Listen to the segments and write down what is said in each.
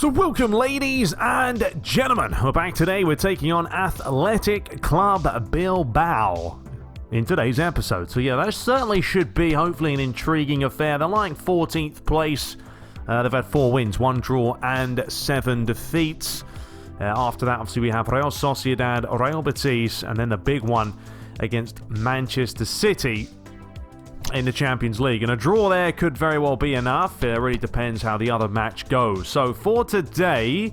So welcome, ladies and gentlemen. We're back today. We're taking on Athletic Club Bilbao in today's episode. So yeah, that certainly should be hopefully an intriguing affair. They're lying 14th place. They've had 4 wins, 1 draw and 7 defeats. After that, obviously, we have Real Sociedad, Real Betis, and then the big one against Manchester City in the Champions League. And a draw there could very well be enough. It really depends how the other match goes. So for today,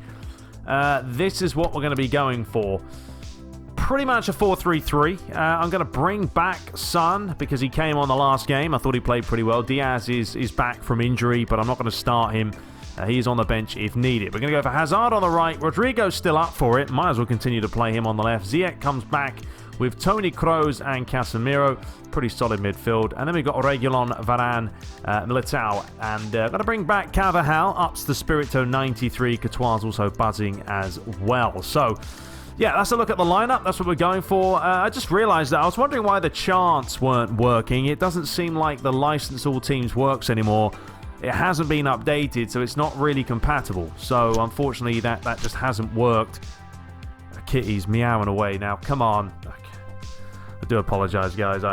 this is what we're going to be going for. Pretty much a 4-3-3. I'm going to bring back Son because he came on the last game. I thought he played pretty well. Diaz is back from injury, but I'm not going to start him. He's on the bench if needed. We're going to go for Hazard on the right. Rodrigo's still up for it. Might as well continue to play him on the left. Ziyech comes back with Toni Kroos and Casemiro. Pretty solid midfield. And then we've got Reguilon, Varane, Militao. And going to bring back Carvajal. Ups the spirit to 93. Courtois also buzzing as well. So, yeah, that's a look at the lineup. That's what we're going for. I just realised that I was wondering why the charts weren't working. It doesn't seem like the license all teams works anymore. It hasn't been updated, so it's not really compatible. So, unfortunately, that just hasn't worked. Kitty's meowing away now. Come on. I do apologise, guys.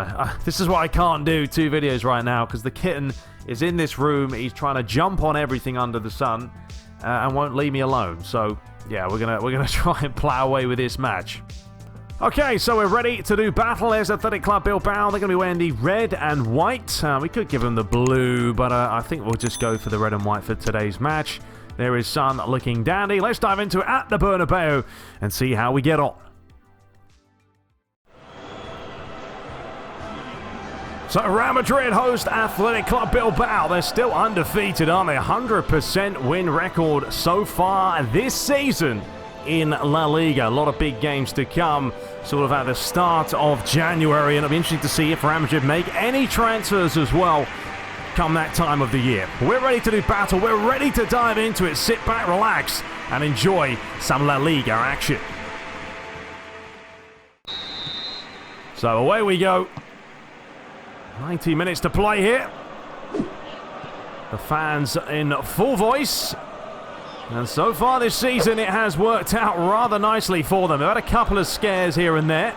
This is what I can't do 2 videos right now because the kitten is in this room. He's trying to jump on everything under the sun and won't leave me alone. So, yeah, we're gonna try and plow away with this match. Okay, so we're ready to do battle. There's Athletic Club Bilbao. They're going to be wearing the red and white. We could give them the blue, but I think we'll just go for the red and white for today's match. There is Son looking dandy. Let's dive into it at the Bernabeu and see how we get on. So Real Madrid host Athletic Club Bilbao. They're still undefeated, aren't they? 100% win record so far this season in La Liga. A lot of big games to come sort of at the start of January, and it'll be interesting to see if Real Madrid make any transfers as well come that time of the year. We're ready to do battle. We're ready to dive into it. Sit back, relax, and enjoy some La Liga action. So away we go. 90 minutes to play here. The fans in full voice. And so far this season, it has worked out rather nicely for them. They've had a couple of scares here and there.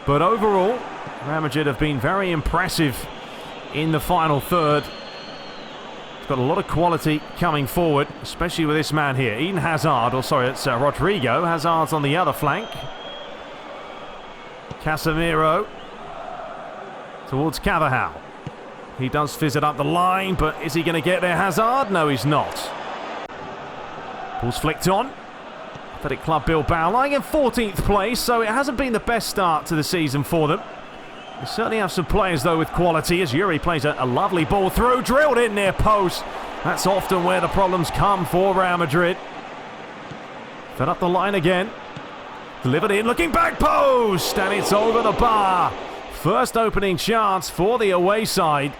But overall, Real Madrid have been very impressive in the final third. It's got a lot of quality coming forward, especially with this man here. Eden Hazard, or sorry, it's Rodrigo. Hazard's on the other flank. Casemiro towards Carvajal. He does fizz it up the line, but is he going to get there, Hazard? No, he's not. Ball's flicked on. Athletic Club Bilbao lying in 14th place, so it hasn't been the best start to the season for them. They certainly have some players, though, with quality, as Yuri plays a lovely ball through, drilled in near post. That's often where the problems come for Real Madrid. Fed up the line again. Delivered in, looking back post, and it's over the bar. First opening chance for the away side.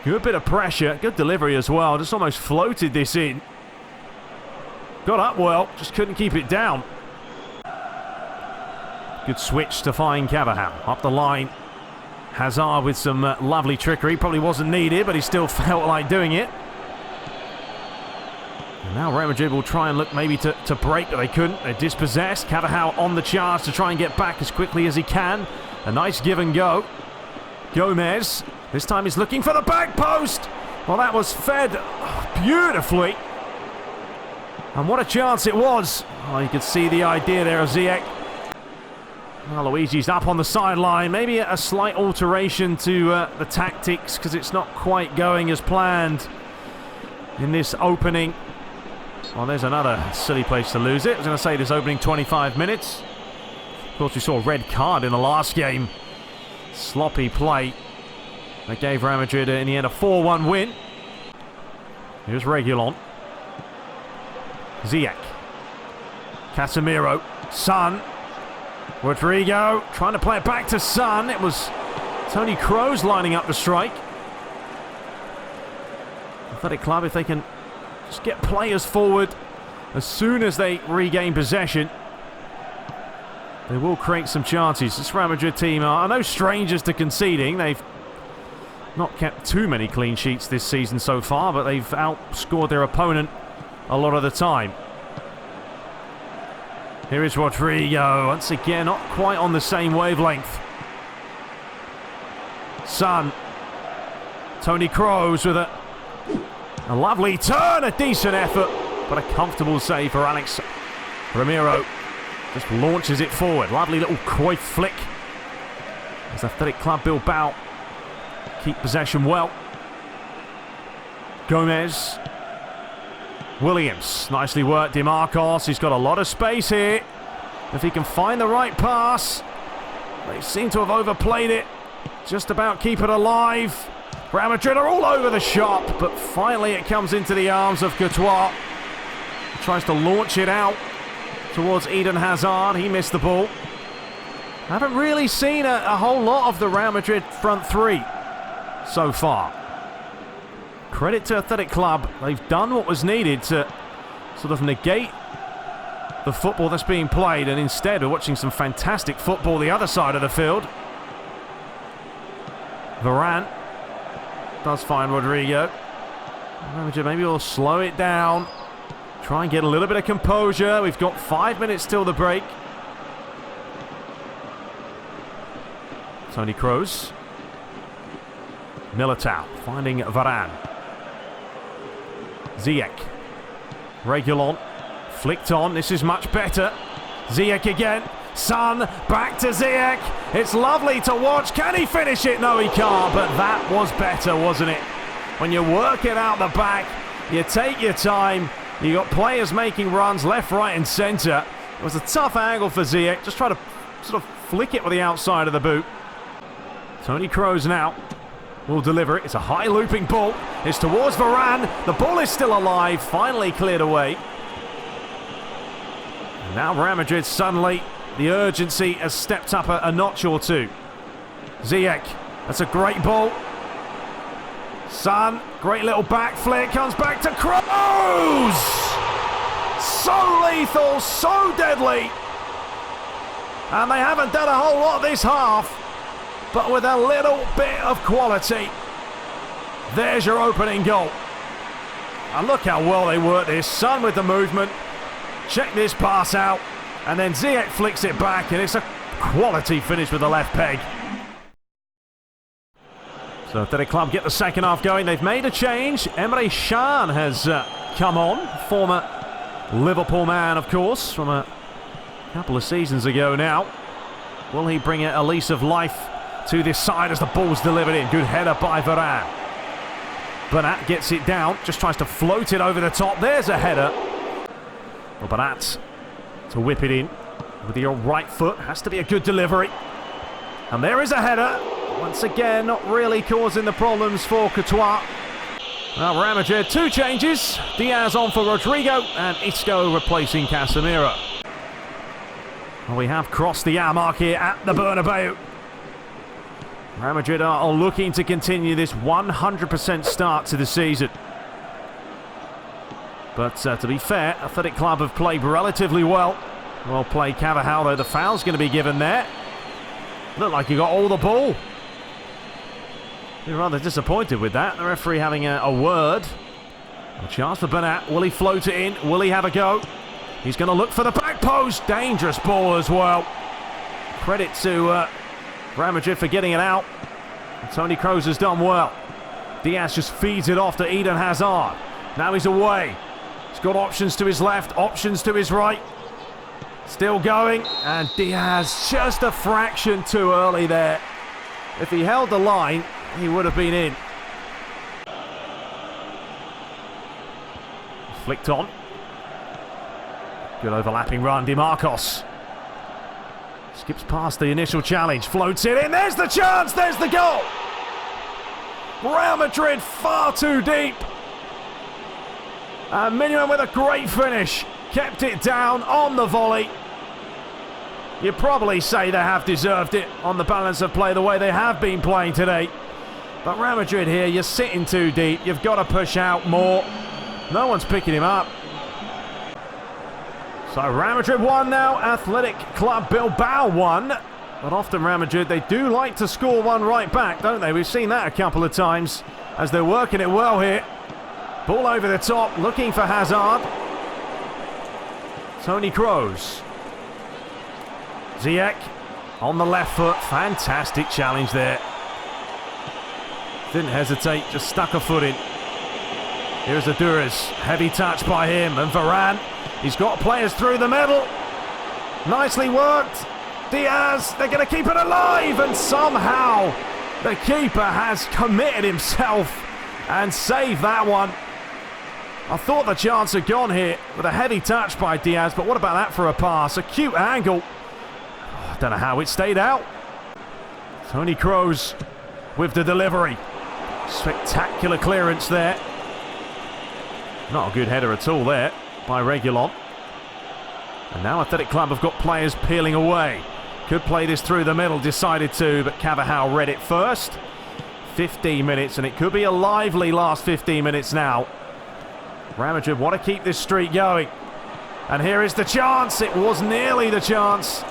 Good bit of pressure, good delivery as well. Just almost floated this in. Got up well, just couldn't keep it down. Good switch to find Carvajal. Up the line. Hazard with some lovely trickery. Probably wasn't needed, but he still felt like doing it. And now Real Madrid will try and look maybe to break, but they couldn't. They're dispossessed. Carvajal on the charge to try and get back as quickly as he can. A nice give and go. Gomez. This time he's looking for the back post. Well, that was fed beautifully. And what a chance it was. Oh, you could see the idea there of Ziyech. Well, Luigi's up on the sideline. Maybe a slight alteration to the tactics because it's not quite going as planned in this opening. Well, there's another silly place to lose it. I was going to say this opening 25 minutes. Of course, we saw a red card in the last game. Sloppy play. That gave Real Madrid, in the end, a 4-1 win. Here's Reguilon. Ziyech. Casemiro. Son. Rodrigo trying to play it back to Son. It was Toni Kroos lining up the strike. Athletic Club, if they can just get players forward as soon as they regain possession, they will create some chances. This Real Madrid team are no strangers to conceding. They've not kept too many clean sheets this season so far, but they've outscored their opponent a lot of the time. Here is Rodrigo, once again not quite on the same wavelength. Son. Toni Kroos with a lovely turn, a decent effort, but a comfortable save for Alex. Ramiro just launches it forward. Lovely little Cruyff flick. As Athletic Club Bilbao keep possession well. Gomez. Williams. Nicely worked. DeMarcos. He's got a lot of space here. If he can find the right pass. They seem to have overplayed it. Just about keep it alive. Real Madrid are all over the shop, but finally it comes into the arms of Courtois. He tries to launch it out towards Eden Hazard. He missed the ball. I haven't really seen a whole lot of the Real Madrid front three so far. Credit to Athletic Club. They've done what was needed to sort of negate the football that's being played, and instead we're watching some fantastic football the other side of the field. Varane does find Rodrigo. Maybe we'll slow it down. Try and get a little bit of composure. We've got 5 minutes till the break. Toni Kroos. Militao finding Varane. Ziyech. Reguilon. Flicked on. This is much better. Ziyech again. Son. Back to Ziyech. It's lovely to watch. Can he finish it? No, he can't. But that was better, wasn't it? When you work it out the back, you take your time. You got players making runs left, right and centre. It was a tough angle for Ziyech. Just try to sort of flick it with the outside of the boot. Toni Kroos now will deliver it. It's a high looping ball. It's towards Varane. The ball is still alive. Finally cleared away. And now Real Madrid suddenly, the urgency has stepped up a notch or two. Ziyech. That's a great ball. Son. Great little back flick. Comes back to Kroos. So lethal. So deadly. And they haven't done a whole lot this half. But with a little bit of quality. There's your opening goal. And look how well they work this. Son with the movement. Check this pass out. And then Ziyech flicks it back. And it's a quality finish with the left peg. So Athletic Club get the second half going. They've made a change. Emre Can has come on. Former Liverpool man, of course, from a couple of seasons ago now. Will he bring a lease of life to this side as the ball's delivered in? Good header by Varane. Bernat gets it down. Just tries to float it over the top. There's a header. Well, Bernat to whip it in with the right foot. Has to be a good delivery. And there is a header. Once again, not really causing the problems for Courtois. Now, Real Madrid, two changes. Diaz on for Rodrigo and Isco replacing Casemiro. Well, we have crossed the hour mark here at the Bernabeu. Real Madrid are looking to continue this 100% start to the season. But to be fair, Athletic Club have played relatively well. Well played, Carvajal, though the foul's going to be given there. Looked like he got all the ball. You're rather disappointed with that. The referee having a word. A chance for Bernat. Will he float it in? Will he have a go? He's going to look for the back post. Dangerous ball as well. Credit to Real Madrid for getting it out. And Toni Kroos has done well. Diaz just feeds it off to Eden Hazard. Now he's away. He's got options to his left, options to his right. Still going. And Diaz just a fraction too early there. If he held the line, he would have been in. Flicked on. Good overlapping run, DeMarcos. Skips past the initial challenge, floats it in. There's the chance, there's the goal. Real Madrid far too deep. And Miniman with a great finish. Kept it down on the volley. You'd probably say they have deserved it on the balance of play the way they have been playing today. But Real Madrid here, you're sitting too deep. You've got to push out more. No one's picking him up. So Real Madrid 1 now, Athletic Club Bilbao 1. But often Real Madrid, they do like to score one right back, don't they? We've seen that a couple of times as they're working it well here. Ball over the top, looking for Hazard. Toni Kroos. Ziyech on the left foot. Fantastic challenge there. Didn't hesitate, just stuck a foot in. Here's Aduriz. Heavy touch by him. And Varane. He's got players through the middle. Nicely worked. Diaz. They're going to keep it alive. And somehow the keeper has committed himself and saved that one. I thought the chance had gone here with a heavy touch by Diaz. But what about that for a pass? A cute angle. I don't know how it stayed out. Toni Kroos with the delivery. Spectacular clearance there. Not a good header at all there by Reguilon. And now Athletic Club have got players peeling away. Could play this through the middle, decided to, but Cavajal read it first. 15 minutes, and it could be a lively last 15 minutes now. Real Madrid want to keep this streak going. And here is the chance. It was nearly the chance.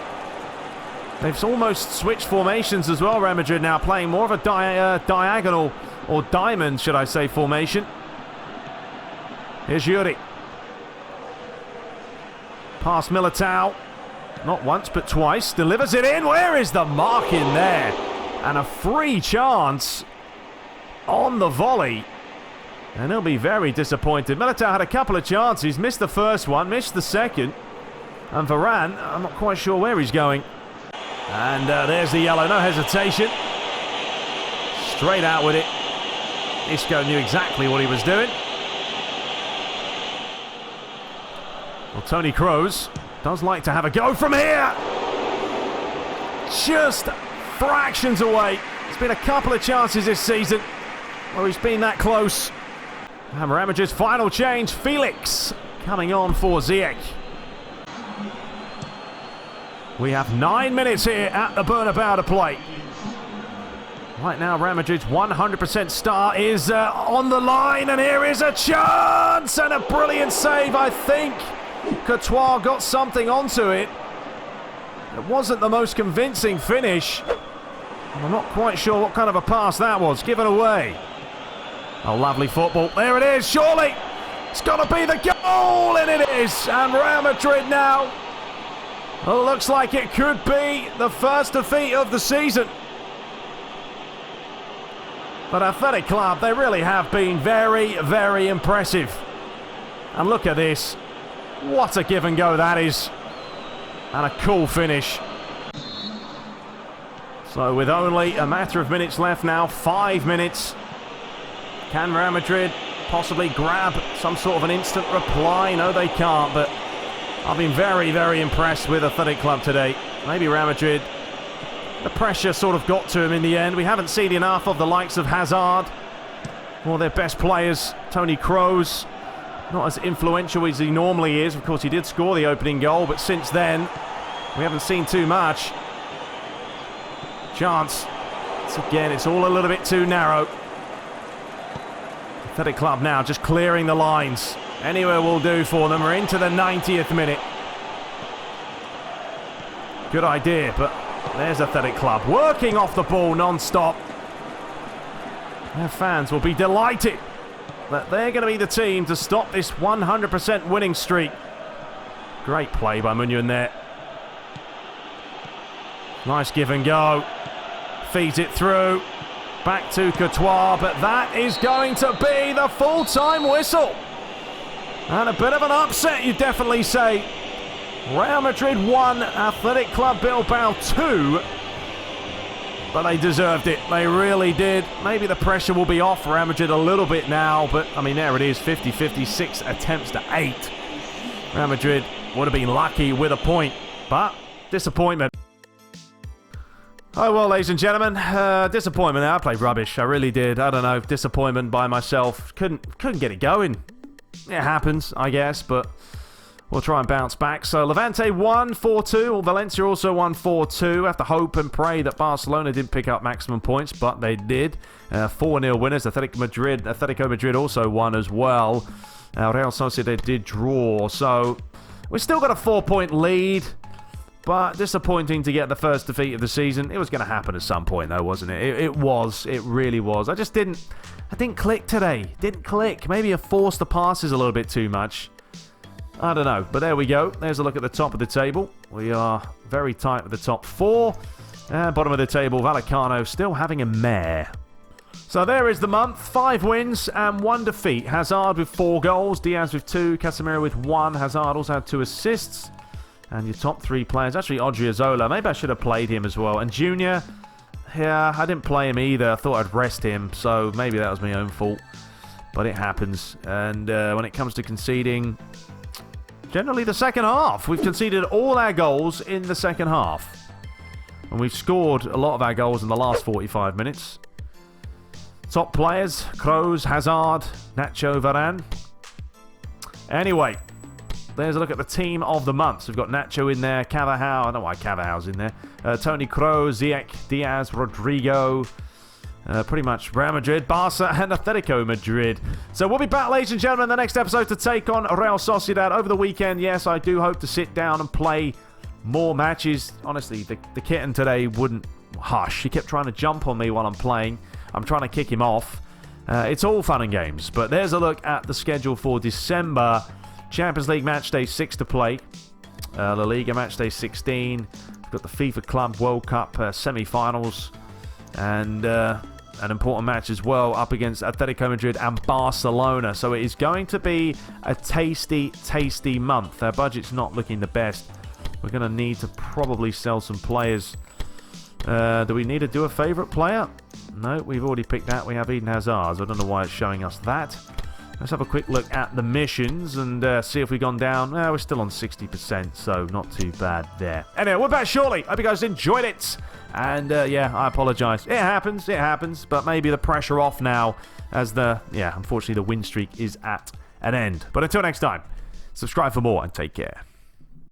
They've almost switched formations as well, Real Madrid now playing more of a diagonal, or diamond, should I say, formation. Here's Yuri. Past Militao. Not once, but twice. Delivers it in. Where is the mark in there? And a free chance on the volley. And he'll be very disappointed. Militao had a couple of chances. Missed the first one, missed the second. And Varane, I'm not quite sure where he's going. And there's the yellow, no hesitation. Straight out with it. Isco knew exactly what he was doing. Well, Toni Kroos does like to have a go from here. Just fractions away. There's been a couple of chances this season where he's been that close. And Real Madrid's final change, Felix coming on for Ziyech. We have 9 minutes here at the Bernabeu to play. Right now, Real Madrid's 100% start is on the line, and here is a chance and a brilliant save, I think. Courtois got something onto it. It wasn't the most convincing finish. I'm not quite sure what kind of a pass that was. Given away. Oh, lovely football. There it is, surely. It's got to be the goal, and it is. And Real Madrid now. Well, looks like it could be the first defeat of the season. But Athletic Club, they really have been very, very impressive. And look at this. What a give and go that is. And a cool finish. So with only a matter of minutes left now, 5 minutes. Can Real Madrid possibly grab some sort of an instant reply? No, they can't, but I've been very, very impressed with Athletic Club today. Maybe Real Madrid, the pressure sort of got to him in the end. We haven't seen enough of the likes of Hazard or their best players, Toni Kroos. Not as influential as he normally is. Of course, he did score the opening goal, but since then, we haven't seen too much. Chance. Again, it's all a little bit too narrow. Athletic Club now just clearing the lines. Anywhere will do for them. We're into the 90th minute. Good idea, but there's Athletic Club working off the ball non-stop. Their fans will be delighted that they're going to be the team to stop this 100% winning streak. Great play by Munyon there. Nice give and go. Feeds it through. Back to Courtois, but that is going to be the full-time whistle. And a bit of an upset, you'd definitely say. Real Madrid 1, Athletic Club Bilbao 2. But they deserved it. They really did. Maybe the pressure will be off Real Madrid a little bit now. But, I mean, there it is. 50-50, 6 attempts to 8. Real Madrid would have been lucky with a point. But, disappointment. Oh, well, ladies and gentlemen, disappointment. I played rubbish. I really did. I don't know. Disappointment by myself. Couldn't get it going. It happens, I guess, but we'll try and bounce back. So Levante won 4-2. Valencia also won 4-2. Have to hope and pray that Barcelona didn't pick up maximum points, but they did. 4-0 winners. Atletico Madrid also won as well. Real Sociedad did draw. So we've still got a 4-point lead, but disappointing to get the first defeat of the season. It was going to happen at some point, though, wasn't it? It was. It really was. I didn't click today. Didn't click. Maybe I forced the passes a little bit too much. I don't know, but there we go. There's a look at the top of the table. We are very tight with the top 4. Bottom of the table, Vallecano still having a mare. So there is the month. 5 wins and 1 defeat. Hazard with 4 goals, Diaz with 2, Casemiro with 1. Hazard also had 2 assists. And your top 3 players, actually Odriozola. Maybe I should have played him as well. And Junior, yeah, I didn't play him either. I thought I'd rest him, so maybe that was my own fault. But it happens. And when it comes to conceding, generally the second half. We've conceded all our goals in the second half. And we've scored a lot of our goals in the last 45 minutes. Top players, Kroos, Hazard, Nacho, Varane. Anyway, there's a look at the team of the month. So we've got Nacho in there, Cavajal, I don't know why Cavajal's in there. Toni Kroos, Ziyech, Diaz, Rodrigo. Pretty much Real Madrid, Barca, and Atletico Madrid. So we'll be back, ladies and gentlemen, in the next episode to take on Real Sociedad over the weekend. Yes, I do hope to sit down and play more matches. Honestly, the kitten today wouldn't hush. He kept trying to jump on me while I'm playing. I'm trying to kick him off. It's all fun and games. But there's a look at the schedule for December. Champions League match day 6 to play. La Liga match day 16. We've got the FIFA Club World Cup semi-finals. And an important match as well up against Atletico Madrid and Barcelona. So it is going to be a tasty, tasty month. Our budget's not looking the best. We're going to need to probably sell some players. Do we need to do a favourite player? No, we've already picked that. We have Eden Hazard. So I don't know why it's showing us that. Let's have a quick look at the missions and see if we've gone down. We're still on 60%, so not too bad there. Anyway, we're back shortly. Hope you guys enjoyed it. And yeah, I apologise. It happens, but maybe the pressure off now as unfortunately the win streak is at an end. But until next time, subscribe for more and take care.